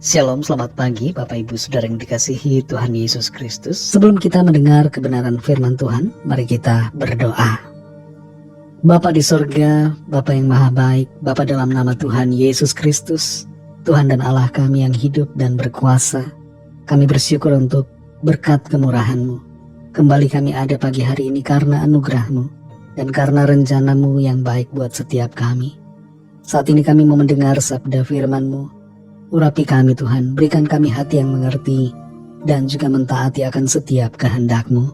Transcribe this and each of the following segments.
Shalom, selamat pagi Bapak Ibu Saudara yang dikasihi Tuhan Yesus Kristus. Sebelum kita mendengar kebenaran firman Tuhan, mari kita berdoa. Bapa di sorga, Bapa yang maha baik, Bapa dalam nama Tuhan Yesus Kristus, Tuhan dan Allah kami yang hidup dan berkuasa, kami bersyukur untuk berkat kemurahan-Mu. Kembali kami ada pagi hari ini karena anugerah-Mu dan karena rencana-Mu yang baik buat setiap kami. Saat ini kami mau mendengar sabda firman-Mu. Urapi kami Tuhan, berikan kami hati yang mengerti dan juga mentaati akan setiap kehendak-Mu.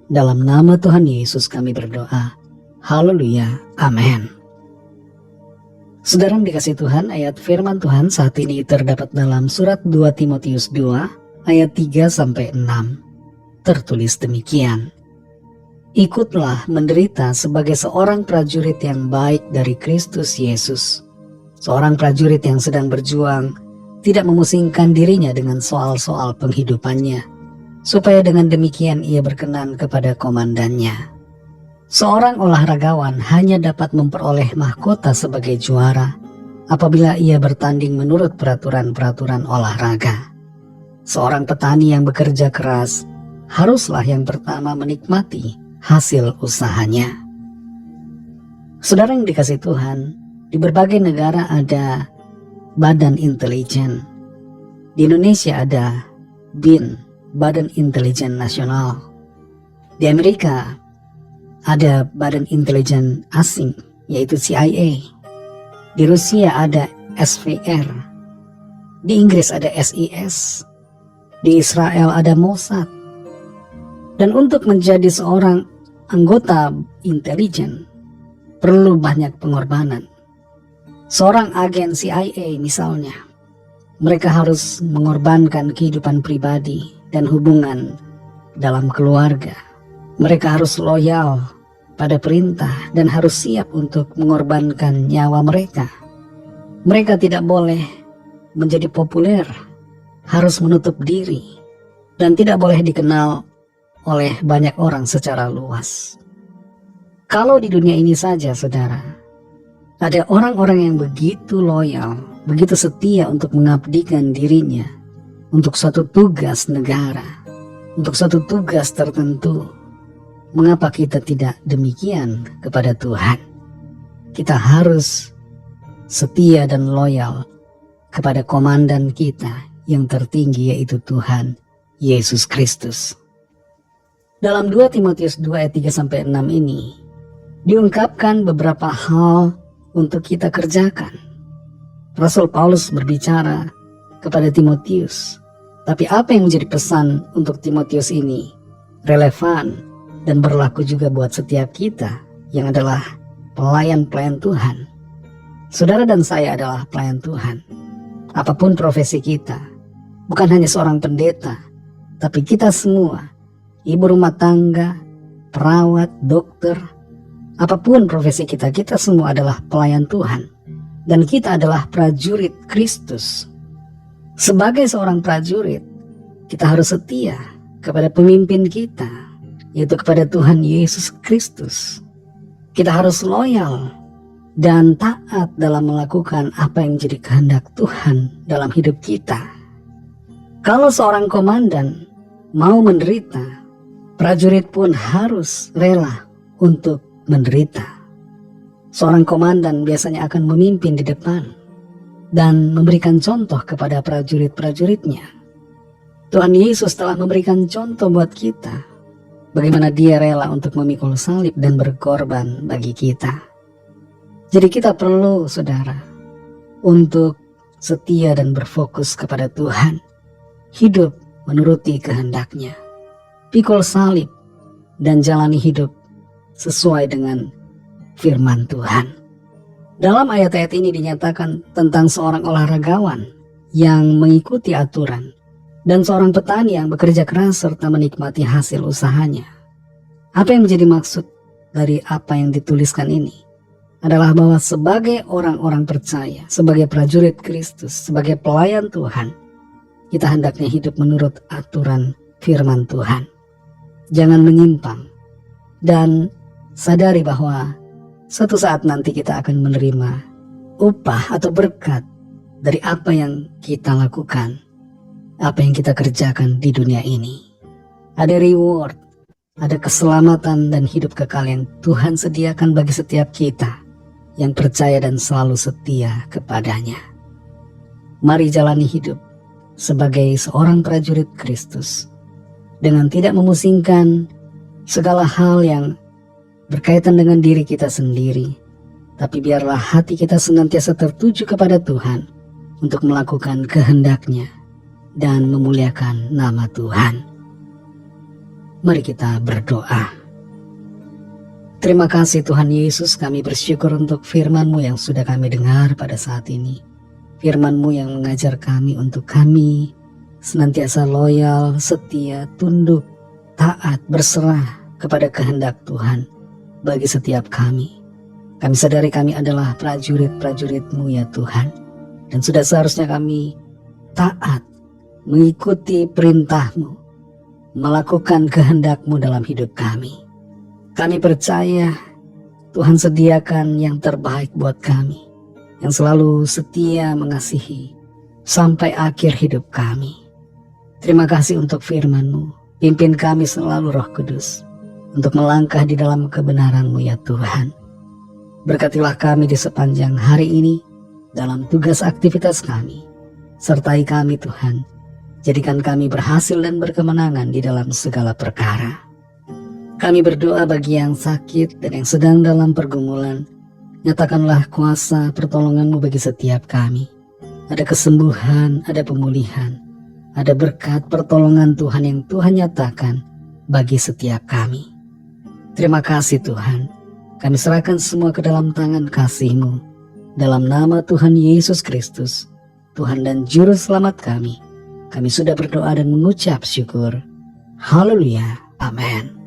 Dalam nama Tuhan Yesus kami berdoa. Haleluya. Amin. Saudara yang dikasihi Tuhan, ayat firman Tuhan saat ini terdapat dalam surat 2 Timotius 2 ayat 3-6. Tertulis demikian. Ikutlah menderita sebagai seorang prajurit yang baik dari Kristus Yesus. Seorang prajurit yang sedang berjuang tidak memusingkan dirinya dengan soal-soal penghidupannya, supaya dengan demikian ia berkenan kepada komandannya. Seorang olahragawan hanya dapat memperoleh mahkota sebagai juara apabila ia bertanding menurut peraturan-peraturan olahraga. Seorang petani yang bekerja keras haruslah yang pertama menikmati hasil usahanya. Saudara yang dikasihi Tuhan, di berbagai negara ada Badan Intelijen. Di Indonesia ada BIN, Badan Intelijen Nasional. Di Amerika ada Badan Intelijen Asing, yaitu CIA. Di Rusia ada SVR. Di Inggris ada SIS. Di Israel ada Mossad. Dan untuk menjadi seorang anggota intelijen perlu banyak pengorbanan. Seorang agen CIA misalnya, mereka harus mengorbankan kehidupan pribadi dan hubungan dalam keluarga. Mereka harus loyal pada perintah dan harus siap untuk mengorbankan nyawa mereka. Mereka tidak boleh menjadi populer, harus menutup diri, dan tidak boleh dikenal oleh banyak orang secara luas. Kalau di dunia ini saja, saudara, ada orang-orang yang begitu loyal, begitu setia untuk mengabdikan dirinya untuk suatu tugas negara, untuk suatu tugas tertentu. Mengapa kita tidak demikian kepada Tuhan? Kita harus setia dan loyal kepada komandan kita yang tertinggi, yaitu Tuhan Yesus Kristus. Dalam 2 Timotius 2 ayat 3-6 ini diungkapkan beberapa hal untuk kita kerjakan. Rasul Paulus berbicara kepada Timotius, tapi apa yang menjadi pesan untuk Timotius ini relevan dan berlaku juga buat setiap kita yang adalah pelayan-pelayan Tuhan. Saudara dan saya adalah pelayan Tuhan. Apapun profesi kita, bukan hanya seorang pendeta, tapi kita semua, ibu rumah tangga, perawat, dokter, apapun profesi kita, kita semua adalah pelayan Tuhan. Dan kita adalah prajurit Kristus. Sebagai seorang prajurit, kita harus setia kepada pemimpin kita, yaitu kepada Tuhan Yesus Kristus. Kita harus loyal dan taat dalam melakukan apa yang jadi kehendak Tuhan dalam hidup kita. Kalau seorang komandan mau menderita, prajurit pun harus rela untuk menderita. Seorang komandan biasanya akan memimpin di depan dan memberikan contoh kepada prajurit-prajuritnya. Tuhan Yesus telah memberikan contoh buat kita, bagaimana dia rela untuk memikul salib dan berkorban bagi kita. Jadi kita perlu, saudara, untuk setia dan berfokus kepada Tuhan, hidup menuruti kehendak-Nya, pikul salib dan jalani hidup sesuai dengan firman Tuhan. Dalam ayat-ayat ini dinyatakan tentang seorang olahragawan yang mengikuti aturan dan seorang petani yang bekerja keras serta menikmati hasil usahanya. Apa yang menjadi maksud dari apa yang dituliskan ini adalah bahwa sebagai orang-orang percaya, sebagai prajurit Kristus, sebagai pelayan Tuhan, kita hendaknya hidup menurut aturan firman Tuhan. Jangan menyimpang dan sadari bahwa suatu saat nanti kita akan menerima upah atau berkat dari apa yang kita lakukan, apa yang kita kerjakan di dunia ini. Ada reward, ada keselamatan dan hidup kekal yang Tuhan sediakan bagi setiap kita yang percaya dan selalu setia kepadanya. Mari jalani hidup sebagai seorang prajurit Kristus dengan tidak memusingkan segala hal yang berkaitan dengan diri kita sendiri, tapi biarlah hati kita senantiasa tertuju kepada Tuhan untuk melakukan kehendak-Nya dan memuliakan nama Tuhan. Mari kita berdoa. Terima kasih Tuhan Yesus, kami bersyukur untuk firman-Mu yang sudah kami dengar pada saat ini. Firman-Mu yang mengajar kami untuk kami senantiasa loyal, setia, tunduk, taat, berserah kepada kehendak Tuhan bagi setiap kami. Kami sadari kami adalah prajurit-prajurit-Mu ya Tuhan, dan sudah seharusnya kami taat, mengikuti perintah-Mu, melakukan kehendak-Mu dalam hidup kami. Kami percaya Tuhan sediakan yang terbaik buat kami, yang selalu setia mengasihi sampai akhir hidup kami. Terima kasih untuk firman-Mu. Pimpin kami selalu Roh Kudus untuk melangkah di dalam kebenaran-Mu ya Tuhan. Berkatilah kami di sepanjang hari ini dalam tugas aktivitas kami. Sertai kami Tuhan. Jadikan kami berhasil dan berkemenangan di dalam segala perkara. Kami berdoa bagi yang sakit dan yang sedang dalam pergumulan. Nyatakanlah kuasa pertolongan-Mu bagi setiap kami. Ada kesembuhan, ada pemulihan, ada berkat pertolongan Tuhan yang Tuhan nyatakan bagi setiap kami. Terima kasih Tuhan. Kami serahkan semua ke dalam tangan kasih-Mu. Dalam nama Tuhan Yesus Kristus, Tuhan dan Juru Selamat kami sudah berdoa dan mengucap syukur. Haleluya. Amin.